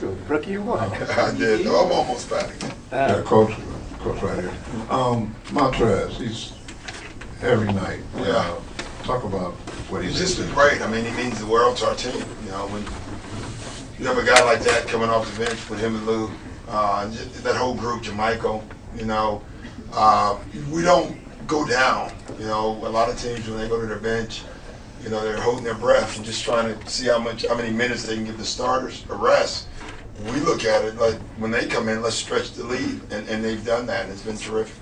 true. Rookie, you won. I did. I'm almost back. Yeah, coach right here. Montrezl, he's every night. Yeah. Talk about what He's just been great. I mean, he means the world to our team. You know, when you have a guy like that coming off the bench with him and Lou, that whole group, Ja Mychal, you know, we don't go down. You know, a lot of teams when they go to their bench, you know, they're holding their breath and just trying to see how many minutes they can give the starters a rest. We look at it like when they come in, let's stretch the lead, and they've done that, and it's been terrific.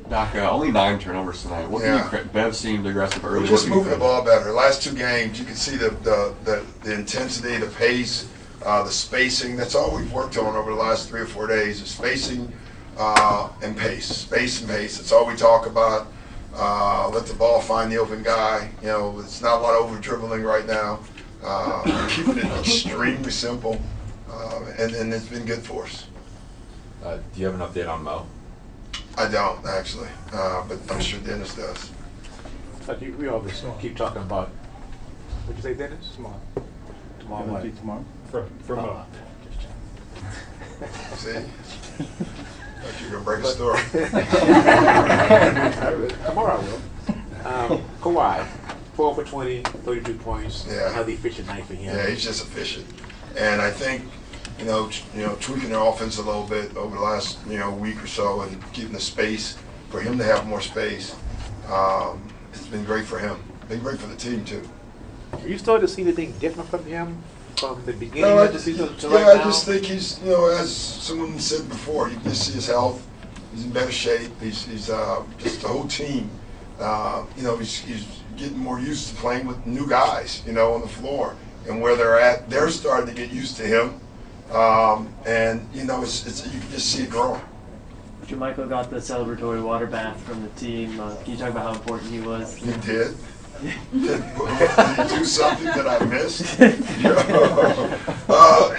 Doc, only 9 turnovers tonight. What can you credit? Bev seemed aggressive early. We're just moving the ball better. The last 2 games, you can see the intensity, the pace, the spacing. That's all we've worked on over the last 3 or 4 days is spacing and pace. Space and pace. That's all we talk about. Let the ball find the open guy. You know, it's not a lot of over dribbling right now. Keeping it extremely simple, and it's been good for us. Do you have an update on Mo? I don't actually, but I'm sure Dennis does. But we always keep talking about. What'd you say, Dennis? Tomorrow. Tomorrow what? Tomorrow. For Mo. See? Thought you were gonna break a story. Tomorrow I will. Kawhi, 4 for 20, 32 points. Yeah. Another efficient night for him. Yeah, he's just efficient, and I think you know tweaking their offense a little bit over the last week or so, and keeping the space for him to have more space. It's been great for him. Been great for the team too. You started to see anything different from him from the beginning of the season to right now? I just think he's, as someone said before, you can see his health. He's in better shape. He's just the whole team. He's getting more used to playing with new guys, on the floor, and where they're at. They're starting to get used to him, and it's you can just see it growing. Ja Mychal got the celebratory water bath from the team. Can you talk about how important he was? He did. Did he do something that I missed?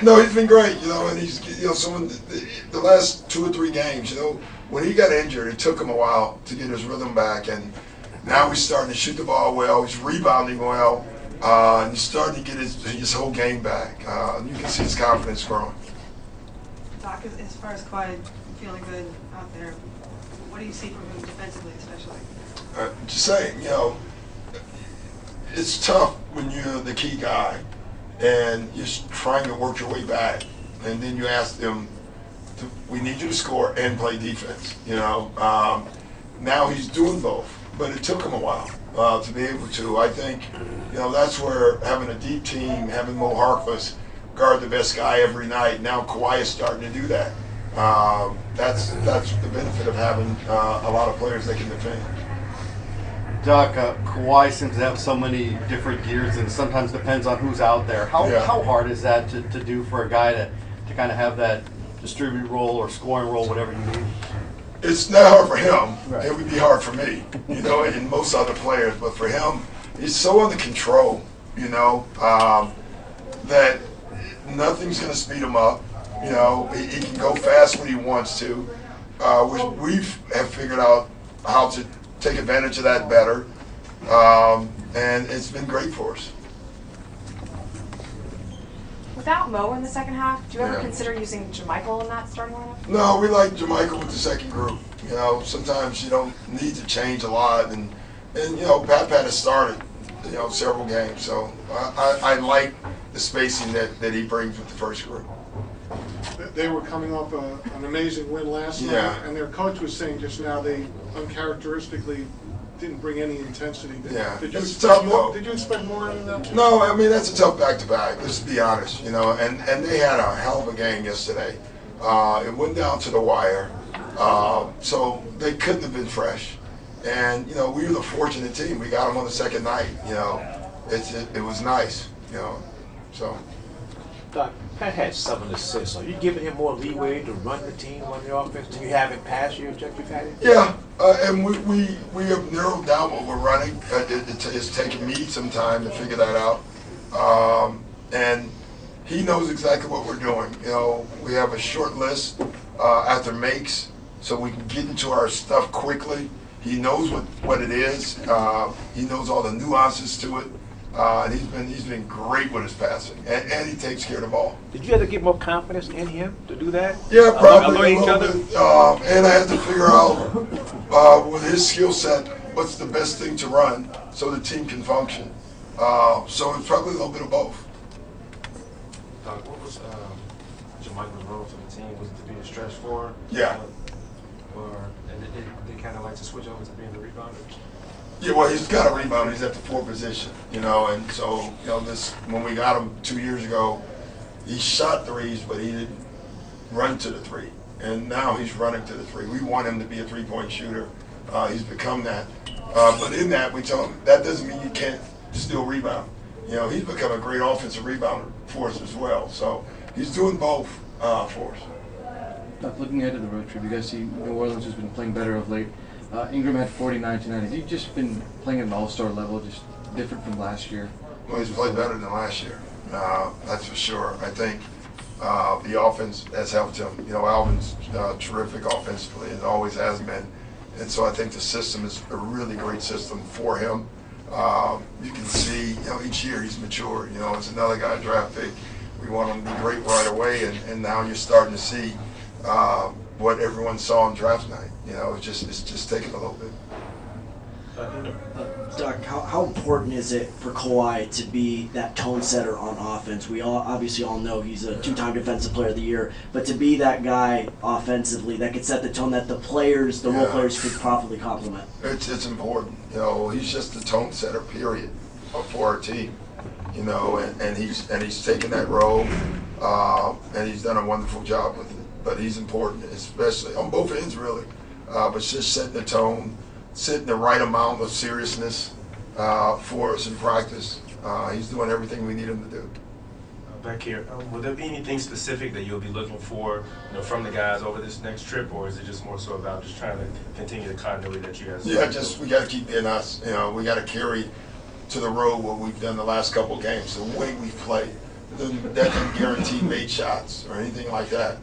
No, he's been great, and he's, the last 2 or 3 games, when he got injured, it took him a while to get his rhythm back, and now he's starting to shoot the ball well, he's rebounding well, and he's starting to get his whole game back. You can see his confidence growing. Doc, as far as Kawhi feeling good out there, what do you see from him defensively, especially? Just saying, it's tough when you're the key guy and you're trying to work your way back, and then you ask them, we need you to score and play defense. Now he's doing both, but it took him a while to be able to. I think, that's where having a deep team, having Mo Harkless guard the best guy every night. Now Kawhi is starting to do that. That's the benefit of having a lot of players that can defend. Doc, Kawhi seems to have so many different gears, and sometimes depends on who's out there. How hard is that to do for a guy to kind of have that distribute role or scoring role, whatever you need? It's not hard for him. Right. It would be hard for me, and most other players. But for him, he's so under control, that nothing's going to speed him up. He can go fast when he wants to. We have figured out how to take advantage of that better, and it's been great for us. Without Mo in the second half, do you ever consider using Ja Mychal in that starting lineup? No, we like Ja Mychal with the second group. Sometimes you don't need to change a lot, and Pat has started, several games, so I like the spacing that he brings with the first group. They were coming off an amazing win last night, and their coach was saying just now they uncharacteristically didn't bring any intensity. Did you expect more out of that? No, I mean, that's a tough back-to-back, let's be honest, and they had a hell of a game yesterday. It went down to the wire, so they couldn't have been fresh. And, we were the fortunate team. We got them on the second night, it was nice, so. Doc, Pat had 7 assists. Are you giving him more leeway to run the team, run the offense? Do you have in past years that you've had it? Yeah, and we have narrowed down what we're running. It's taken me some time to figure that out. And he knows exactly what we're doing. We have a short list after makes, so we can get into our stuff quickly. He knows what it is. He knows all the nuances to it. And he's been great with his passing, and he takes care of the ball. Did you have to get more confidence in him to do that? Yeah, probably a each little other? bit. And I had to figure out with his skill set what's the best thing to run so the team can function. So it's probably a little bit of both. What was JoMychal's role for the team? Was it to be a stretch forward? Yeah. And they kind of like to switch over to being the rebounder? Yeah, well, he's got a rebound. He's at the 4 position, and so, when we got him 2 years ago, he shot threes, but he didn't run to the 3. And now he's running to the 3. We want him to be a 3-point shooter. He's become that. But in that, we tell him that doesn't mean you can't still rebound. He's become a great offensive rebounder for us as well. So he's doing both for us. Looking ahead to the road trip, you guys see New Orleans has been playing better of late. Ingram had 49 tonight. Have you just been playing at an all-star level, just different from last year? Well, he's played better than last year. That's for sure. I think the offense has helped him. Alvin's terrific offensively and always has been. And so I think the system is a really great system for him. You can see, each year he's matured. It's another guy draft pick. We want him to be great right away, and now you're starting to see what everyone saw on draft night. It's just taking a little bit. Doc, how important is it for Kawhi to be that tone setter on offense? We obviously all know he's a 2-time Defensive Player of the Year, but to be that guy offensively that could set the tone that the role players could properly complement. It's important. He's just the tone setter, period, for our team. And he's taken that role, and he's done a wonderful job with it. But he's important, especially on both ends, really. But just setting the tone, setting the right amount of seriousness for us in practice. He's doing everything we need him to do. Back here, will there be anything specific that you'll be looking for, from the guys over this next trip, or is it just more so about just trying to continue the continuity that you guys? Yeah, we got to keep being us. We got to carry to the road what we've done the last couple of games, the way we've played. That doesn't guarantee made shots or anything like that.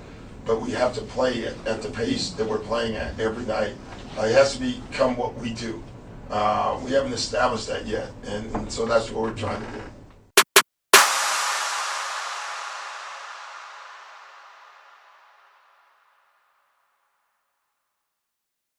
But we have to play at the pace that we're playing at every night. It has to become what we do. We haven't established that yet, and so that's what we're trying to do.